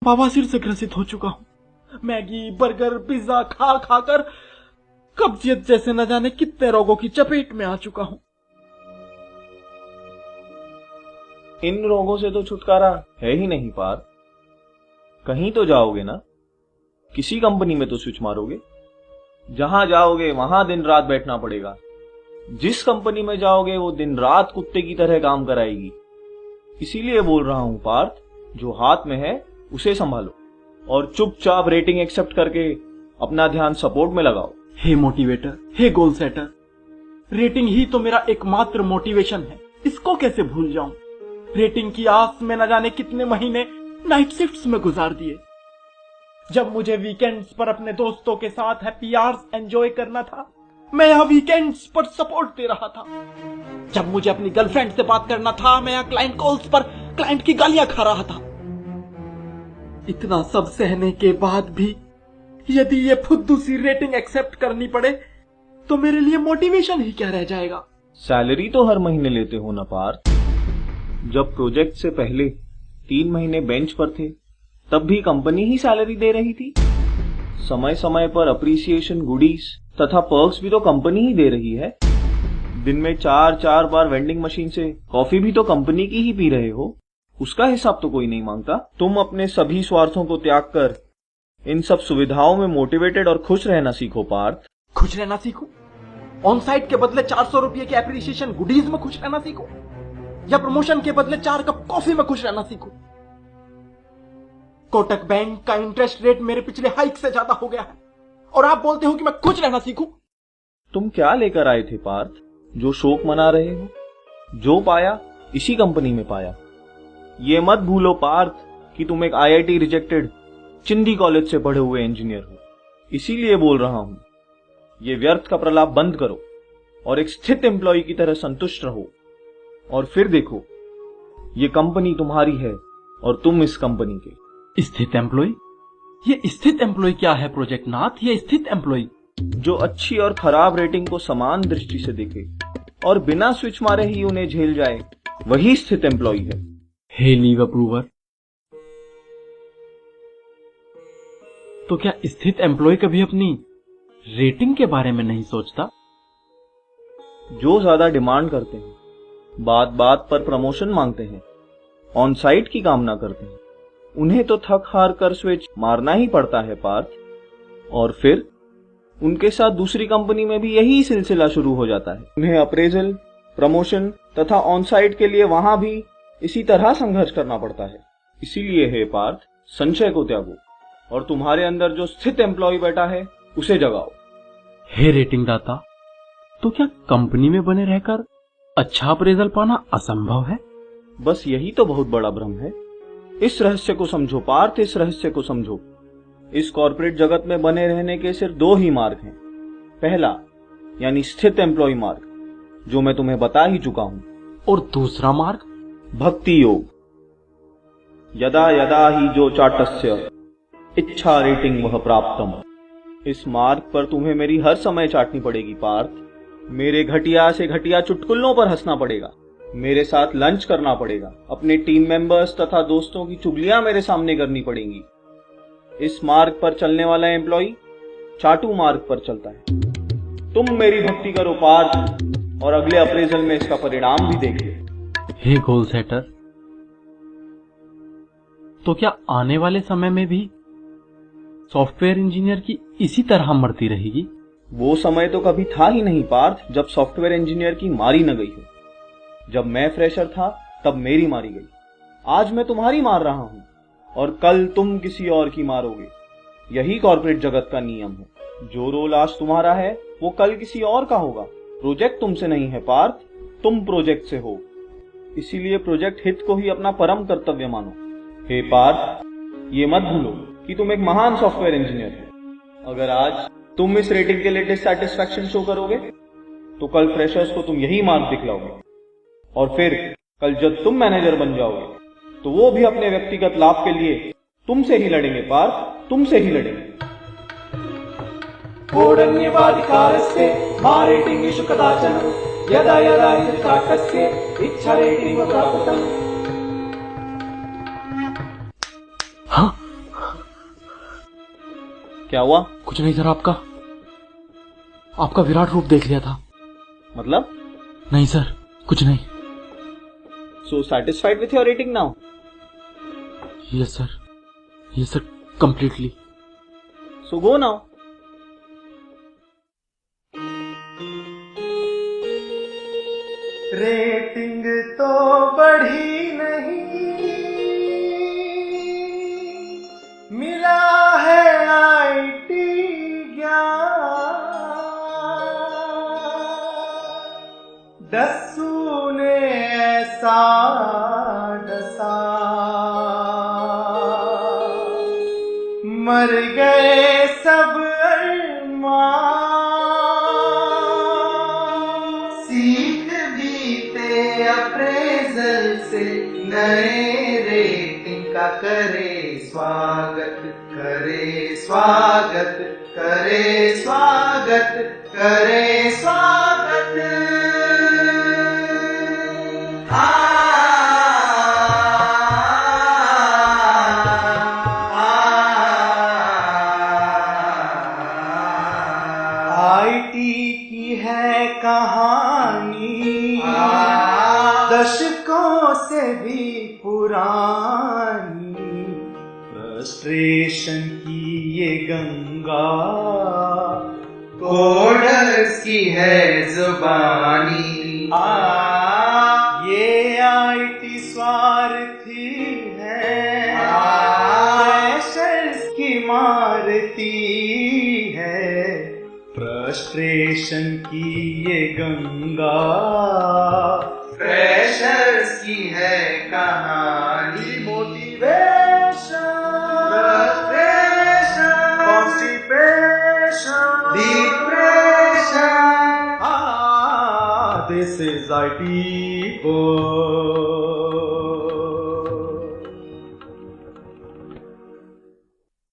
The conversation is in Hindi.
बवासीर से ग्रसित हो चुका हूं। मैगी, बर्गर, पिज्जा खा खाकर कब्जियत जैसे न जाने कितने रोगों की चपेट में आ चुका हूं। इन रोगों से तो छुटकारा है ही नहीं पार्थ। कहीं तो जाओगे ना, किसी कंपनी में तो स्विच मारोगे। जहां जाओगे वहां दिन रात बैठना पड़ेगा। जिस कंपनी में जाओगे वो दिन रात कुत्ते की तरह काम कराएगी। इसीलिए बोल रहा हूं पार्थ, जो हाथ में है उसे संभालो और चुपचाप रेटिंग एक्सेप्ट करके अपना ध्यान सपोर्ट में लगाओ। हे मोटिवेटर, हे गोल सेटर, रेटिंग ही तो मेरा एकमात्र मोटिवेशन है। इसको कैसे भूल जाऊं। रेटिंग की आस में न जाने कितने महीने नाइट शिफ्ट्स में गुजार दिए। जब मुझे वीकेंड्स पर अपने दोस्तों के साथ हैप्पी आवर्स एंजॉय करना था, मैं यहाँ वीकेंड्स पर सपोर्ट दे रहा था। जब मुझे अपनी गर्लफ्रेंड से बात करना था, मैं यहाँ क्लाइंट कॉल्स पर क्लाइंट की गालियां खा रहा था। इतना सब सहने के बाद भी यदि ये फुद्दू सी रेटिंग एक्सेप्ट करनी पड़े तो मेरे लिए मोटिवेशन ही क्या रह जाएगा। सैलरी तो हर महीने लेते हो ना पार्थ। जब प्रोजेक्ट से पहले 3 महीने बेंच पर थे तब भी कंपनी ही सैलरी दे रही थी। समय समय पर अप्रिसिएशन, गुडीज तथा पर्क्स भी तो कंपनी ही दे रही है। दिन में 4 बार वेंडिंग मशीन से कॉफी भी तो कंपनी की ही पी रहे हो। उसका हिसाब तो कोई नहीं मांगता। तुम अपने सभी स्वार्थों को त्याग कर इन सब सुविधाओं में मोटिवेटेड और खुश रहना सीखो पार्थ। खुश रहना सीखो? ऑन साइट के बदले 400 रुपए की एप्रिसिएशन गुडीज में खुश रहना सीखो, या प्रमोशन के बदले 4 कप कॉफी में खुश रहना सीखो? कोटक बैंक का इंटरेस्ट रेट मेरे पिछले हाइक से ज्यादा हो गया है और आप बोलते हो कि मैं खुश रहना सीखूं? तुम क्या लेकर आए थे पार्थ, जो शोक मना रहे हो? जो पाया इसी कंपनी में पाया। ये मत भूलो पार्थ कि तुम एक IIT रिजेक्टेड चिंदी कॉलेज से पढ़े हुए इंजीनियर हो। इसीलिए बोल रहा हूं, ये व्यर्थ का प्रलाप बंद करो और एक स्थित एम्प्लॉय की तरह संतुष्ट रहो। और फिर देखो, ये कंपनी तुम्हारी है और तुम इस कंपनी के। स्थित एम्प्लॉय? ये स्थित एम्प्लॉय क्या है प्रोजेक्ट नाथ? ये स्थित एम्प्लॉय जो अच्छी और खराब रेटिंग को समान दृष्टि से देखे और बिना स्विच मारे ही उन्हें झेल जाए, वही स्थित एम्प्लॉय है। हे लीव अप्रूवर, तो क्या स्थित एम्प्लॉय कभी अपनी रेटिंग के बारे में नहीं सोचता? जो ज्यादा डिमांड करते हैं, बात बात पर प्रमोशन मांगते हैं, ऑन साइट की कामना करते हैं, उन्हें तो थक हार कर स्विच मारना ही पड़ता है पार्थ। और फिर उनके साथ दूसरी कंपनी में भी यही सिलसिला शुरू हो जाता है। उन्हें अप्रेजल, प्रमोशन तथा ऑन साइट के लिए वहां भी इसी तरह संघर्ष करना पड़ता है। इसीलिए है पार्थ, संशय को त्यागो और तुम्हारे अंदर जो स्थित एम्प्लॉय बैठा है उसे जगाओ। हे रेटिंग दाता, तो क्या कंपनी में बने रहकर अच्छा अप्रेजल पाना असंभव है? बस यही तो बहुत बड़ा भ्रम है। इस रहस्य को समझो पार्थ, इस रहस्य को समझो। इस कॉर्पोरेट जगत में बने रहने के सिर्फ 2 ही मार्ग हैं। पहला यानी स्थित एम्प्लॉय मार्ग, जो मैं तुम्हें बता ही चुका हूं। और दूसरा मार्ग? भक्ति योग। यदा यदा ही जो चाटस्य इच्छा रेटिंग वह प्राप्तम। इस मार्ग पर तुम्हें मेरी हर समय चाटनी पड़ेगी पार्थ। मेरे घटिया से घटिया चुटकुलों पर हंसना पड़ेगा, मेरे साथ लंच करना पड़ेगा, अपने टीम मेंबर्स तथा दोस्तों की चुगलियां मेरे सामने करनी पड़ेंगी। इस मार्ग पर चलने वाला एम्प्लॉय चाटू मार्ग पर चलता है। तुम मेरी भक्ति करो पार्थ और अगले अप्रेजल में इसका परिणाम भी देखिए। हे गोल सेटर, तो क्या आने वाले समय में भी सॉफ्टवेयर इंजीनियर की इसी तरह मरती रहेगी? वो समय तो कभी था ही नहीं पार्थ जब सॉफ्टवेयर इंजीनियर की मारी न गई हो। जब मैं फ्रेशर था तब मेरी मारी गई। आज मैं तुम्हारी मार रहा हूं और कल तुम किसी और की मारोगे। यही कॉर्पोरेट जगत का नियम है। जो रोल आज तुम्हारा है वो कल किसी और का होगा। प्रोजेक्ट तुमसे नहीं है पार्थ, तुम प्रोजेक्ट से हो। इसीलिए प्रोजेक्ट हित को ही अपना परम कर्तव्य मानो। हे पार्थ, ये मत भूलो कि तुम एक महान सॉफ्टवेयर इंजीनियर हो। अगर आज तुम इस रेटिंग के लिए डिससैटिस्फैक्शन शो करोगे तो कल फ्रेशर्स को तुम यही मार्ग दिखलाओगे और फिर कल जब तुम मैनेजर बन जाओगे तो वो भी अपने व्यक्तिगत लाभ के लिए तुमसे ही लड़ेंगे पार्थ, तुमसे ही लड़ेंगे। कोडन्यवाधिकारस्य मा रेटिंगेषु कदाचन यदा यदा हि चाटस्य इच्छा रेटिंग प्राप्तम्। हाँ, क्या हुआ? कुछ नहीं सर, आपका विराट रूप देख लिया था। मतलब? नहीं सर, कुछ नहीं। So satisfied with your rating now? Yes sir, completely. So go now. Rating तो बढ़ी नहीं, मिला है आईटी ज्ञान। दस्सू ने ऐसा डसा, मर गए सब अरमान। सीख बीते अप्रेजल से, नए रेटिंग का करे स्वागत, करे स्वागत, करे स्वागत, करे स्वागत। आईटी की है कहानी, दशकों से भी पुरानी। फ्रस्ट्रेशन की ये गंगा, कोडर्स की है जुबानी। ये आईटी स्वार्थी है, फ्रेशर्स की मारती है। फ्रस्ट्रेशन की ये गंगा, फ्रेशर्स की है कहानी। Motivation, frustration, constipation, depression. This is IT Boy।